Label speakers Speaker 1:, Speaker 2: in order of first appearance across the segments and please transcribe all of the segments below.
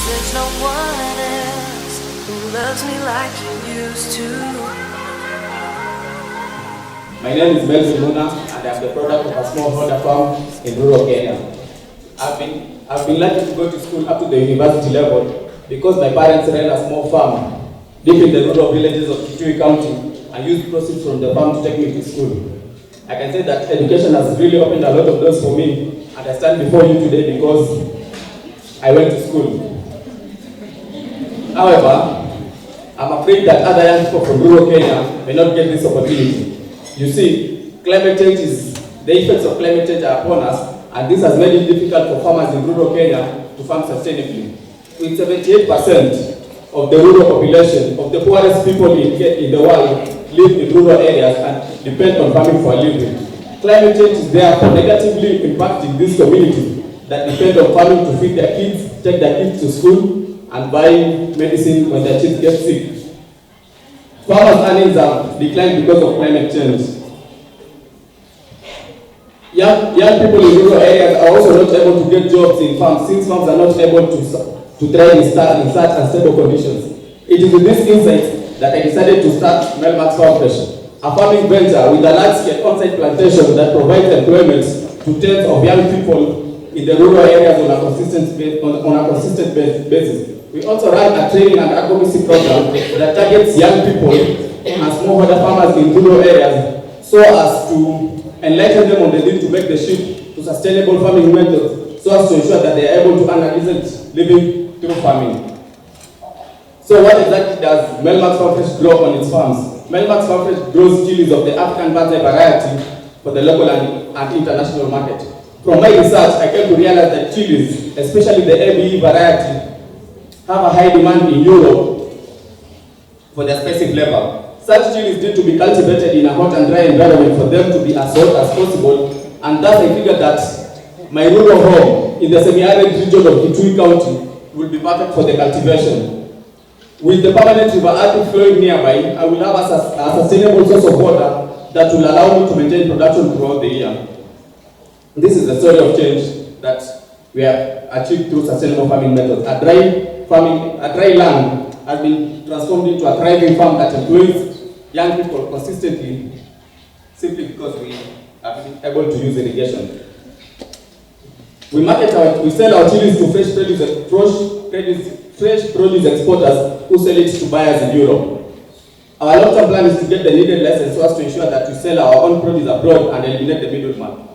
Speaker 1: There's no one else who loves me like you used to.
Speaker 2: My name is Melvin Muna, and I'm the product of a smallholder farm in rural Kenya. I've been lucky to go to school up to the university level because my parents ran a small farm deep in the rural villages of Kitui County and used proceeds from the farm to take me to school. I can say that education has really opened a lot of doors for me, and I stand before you today because I went to school. However, I'm afraid that other young people from rural Kenya may not get this opportunity. You see, climate change the effects of climate change are upon us, and this has made it difficult for farmers in rural Kenya to farm sustainably. With 78% of the rural population, of the poorest people in the world, live in rural areas and depend on farming for a living. Climate change is therefore negatively impacting these communities that depend on farming to feed their kids, take their kids to school, and buy medicine when their kids get sick. Farmers' earnings have declined because of climate change. Young people in rural areas are also not able to get jobs in farms since farms are not able to thrive in such unstable conditions. It is with this insight that I decided to start Melmax Farm Fresh, a farming venture with a large-scale on-site plantation that provides employment to tens of young people in the rural areas on a consistent basis. We also run a training and advocacy program that targets young people and smallholder farmers in rural areas so as to enlighten them on the need to make the shift to sustainable farming methods so as to ensure that they are able to earn a decent living through farming. So what exactly does Melmax Farm Fresh grow on its farms? Melmax Farm Fresh grows chilies of the African Banzai variety for the local and international market. From my research, I came to realize that chilies, especially the ABE variety, have a high demand in Europe for their spicy flavor. Such chilies need to be cultivated in a hot and dry environment for them to be as hot as possible, and thus I figured that my rural home in the semi-arid region of Kitui County will be perfect for the cultivation. With the permanent river Athi flowing nearby, I will have a sustainable source of water that will allow me to maintain production throughout the year. This is the story of change that we have achieved through sustainable farming methods. A dry land has been transformed into a thriving farm that employs young people consistently simply because we have been able to use irrigation. We sell our chilies to fresh produce exporters who sell it to buyers in Europe. Our long-term plan is to get the needed license so as to ensure that we sell our own produce abroad and eliminate the middleman.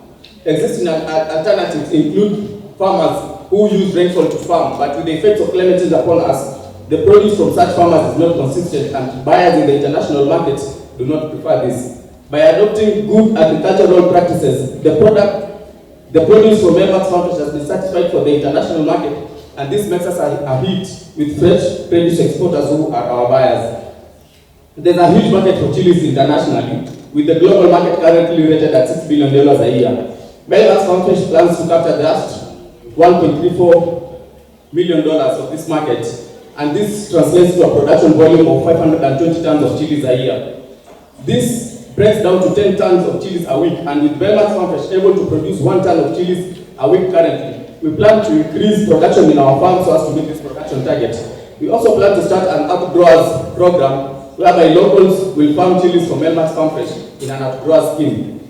Speaker 2: Existing alternatives include farmers who use rainfall to farm, but with the effects of climate change upon us, the produce from such farmers is not consistent, and buyers in the international market do not prefer this. By adopting good agricultural practices, the produce from Melmax Farm Fresh has been certified for the international market, and this makes us a hit with fresh produce exporters who are our buyers. There's a huge market for chilies internationally, with the global market currently rated at $6 billion a year. Melmax Farm Fresh plans to capture just $1.34 million of this market, and this translates to a production volume of 520 tons of chilies a year. This breaks down to 10 tons of chilies a week, and with Melmax Farm Fresh able to produce 1 ton of chilies a week currently, we plan to increase production in our farm so as to meet this production target. We also plan to start an outgrowers program whereby locals will farm chilies from Melmax Farm Fresh in an outgrower scheme.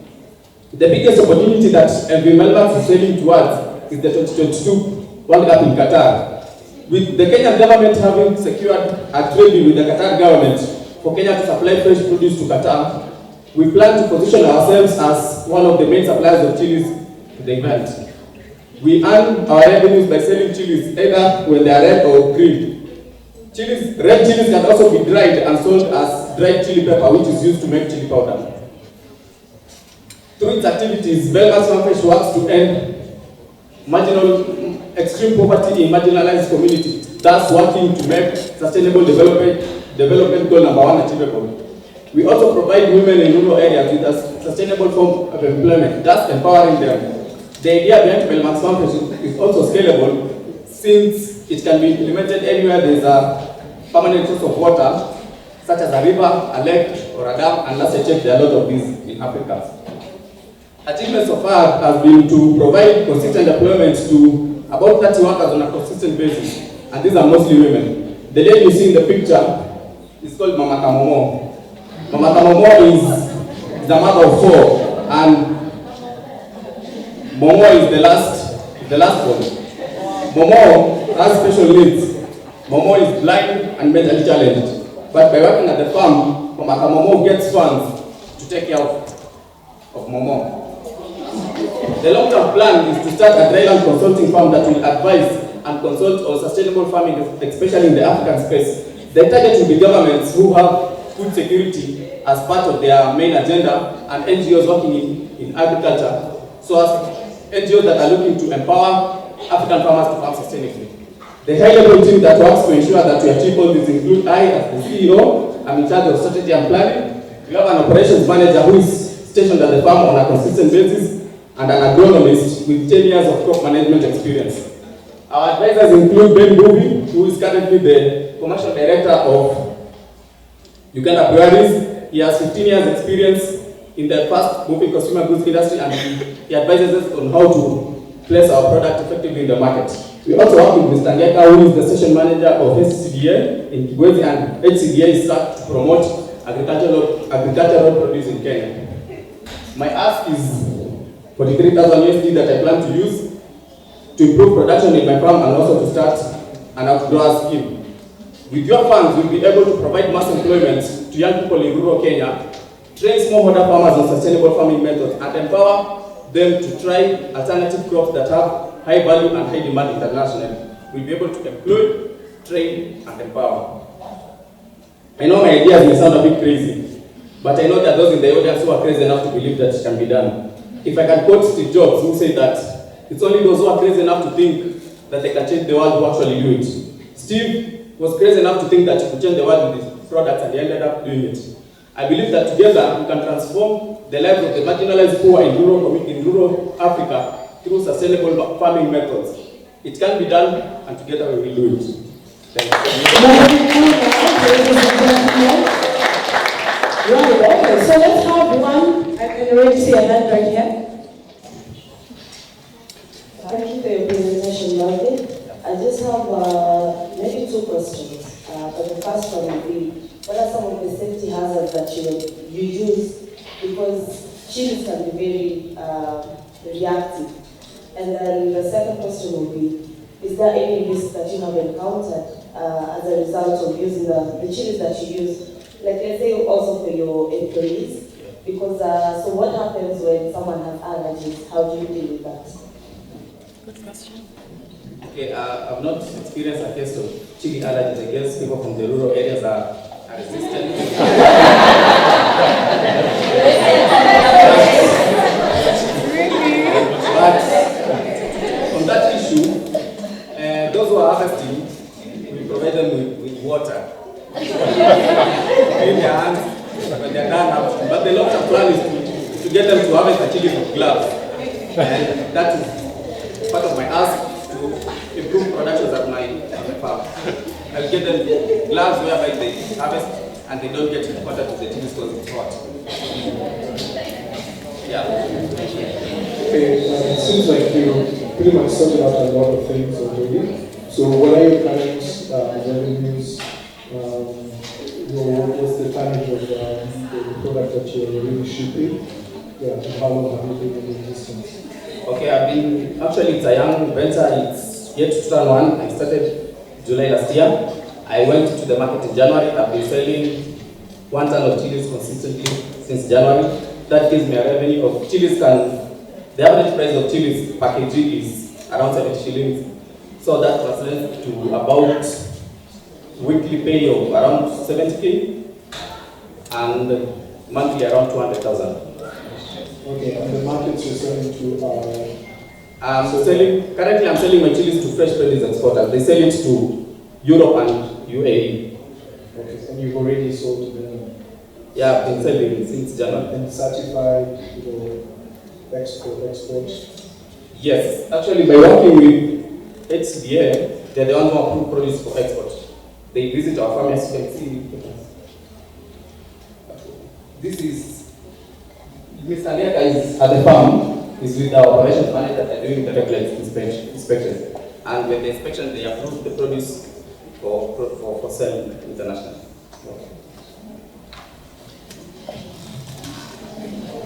Speaker 2: The biggest opportunity that MV Melmax is sailing towards is the 2022 World Cup in Qatar. With the Kenyan government having secured a trade deal with the Qatar government for Kenya to supply fresh produce to Qatar, we plan to position ourselves as one of the main suppliers of chilies to the event. We earn our revenues by selling chilies either when they are red or green. Red chilies can also be dried and sold as dried chili pepper, which is used to make chili powder. Through its activities, Melmax Farm Fresh works to end extreme poverty in marginalized communities, thus working to make sustainable development goal number 1 achievable. We also provide women in rural areas with a sustainable form of employment, thus empowering them. The idea behind Melmax Farm Fresh is also scalable since it can be implemented anywhere there is a permanent source of water, such as a river, a lake, or a dam, and last I checked, there are a lot of these in Africa. Achievement so far has been to provide consistent employment to about 30 workers on a consistent basis. and these are mostly women. The lady you see in the picture is called Mama Kamomo. Mama Kamomo is the mother of 4, and Momo is the last one. Momo has special needs. Momo is blind and mentally challenged. But by working at the farm, Mama Kamomo gets funds to take care of Momo. The long-term plan is to start a dryland consulting firm that will advise and consult on sustainable farming, especially in the African space. The target will be governments who have food security as part of their main agenda, and NGOs working in agriculture, so as NGOs that are looking to empower African farmers to farm sustainably. The high-level team that works to ensure that we achieve all this include I, as the CEO, I'm in charge of strategy and planning. We have an operations manager who is stationed at the farm on a consistent basis, and an agronomist with 10 years of crop management experience. Our advisors include Ben Bubi, who is currently the commercial director of Uganda Breweries. He has 15 years experience in the fast-moving consumer goods industry, and he advises us on how to place our product effectively in the market. We also work with Mr. Ngeka, who is the station manager of HCDA in Kigwezi, and HCDA is set to promote agricultural produce in Kenya. My ask is 43,000 USD that I plan to use to improve production in my farm and also to start an outgrower scheme. With your funds, we'll be able to provide mass employment to young people in rural Kenya, train smallholder farmers on sustainable farming methods, and empower them to try alternative crops that have high value and high demand internationally. We'll be able to employ, train, and empower. I know my ideas may sound a bit crazy, but I know there are those in the audience who are crazy enough to believe that it can be done. If I can quote Steve Jobs, who said that it's only those who are crazy enough to think that they can change the world who actually do it. Steve was crazy enough to think that he could change the world with his products, and he ended up doing it. I believe that together we can transform the lives of the marginalized poor in rural Africa through sustainable farming methods. It can be done, and together we will do it. Thank you.
Speaker 3: Right, okay, so let's have one. I can already see a hand right here.
Speaker 4: Thank you for your presentation, Marvin. I just have maybe 2 questions. But the first one would be, what are some of the safety hazards that you use? Because chilies can be very reactive. And then the second question would be, is there any risk that you have encountered as a result of using the chilies that you use? Like, let's say also for your employees, because so what happens when someone has allergies? How do you deal with that?
Speaker 3: Good question.
Speaker 2: Okay, I've not experienced a case of chili allergies. I guess people from the rural areas are resistant. But on that issue, those who are harvesting, we provide them with water. Clean their hands when they're done. But the long-term plan is to get them to harvest the chili with gloves. And that is part of my ask to improve production at my farm. I'll get them gloves whereby they harvest and they don't get in contact with the chili because it's hot. Yeah.
Speaker 5: Okay, it seems like you pretty much sorted out a lot of things already. So what are your current revenues? What's the tonnage of the product that you're really shipping? Yeah, and how long have you been in existence?
Speaker 2: Okay, actually it's a young venture. It's yet to turn 1. I started July last year. I went to the market in January. I've been selling 1 ton of chilies consistently since January. That gives me a revenue of chilies. The average price of chilies per kg is around 70 shillings. So that translates to about weekly pay of around 70K and monthly around 200,000.
Speaker 5: Okay, and the markets you're selling to are?
Speaker 2: Currently I'm selling my chilies to fresh produce exporters. They sell it to Europe and UAE.
Speaker 5: Okay, and you've already sold to them?
Speaker 2: Yeah, I've been selling since January.
Speaker 5: And certified, export?
Speaker 2: Yes, actually by working with HCDA, they're the ones who approve produce for export. They visit our farm, as you can see. This is Mr. Liaka is at the farm, is with our operations manager. They're doing direct inspections. And with the inspection, they approve the produce for sale internationally.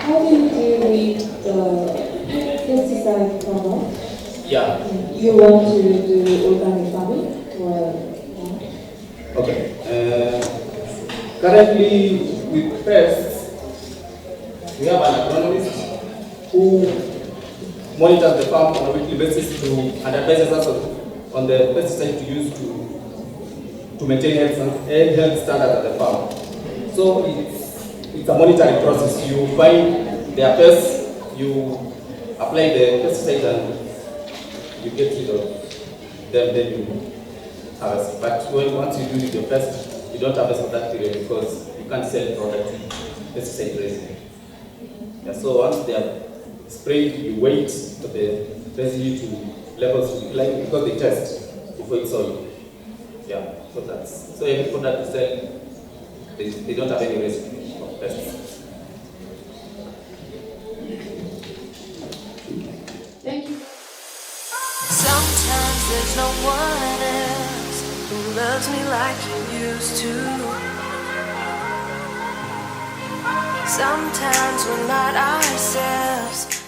Speaker 3: How do you deal with the pesticide problem?
Speaker 2: Yeah.
Speaker 3: You want to do organic farming or
Speaker 2: Okay. Currently, with pests, we have an agronomist who monitors the farm on a weekly basis and advises us on the pesticide to use to maintain health standards at the farm. So it's a monitoring process. You find their pests, you apply the pesticide, and you get rid of them, then you harvest. But once you do with your pest, you don't harvest for that period because you can't sell the product pesticide residue. Yeah, so once they are sprayed, you wait for the residue to levels to like because they test before it's sold. Yeah, so every product you sell, they don't have any residue of pests.
Speaker 3: thank you.
Speaker 1: Sometimes there's no one else who loves me like you used to. Sometimes we're not ourselves.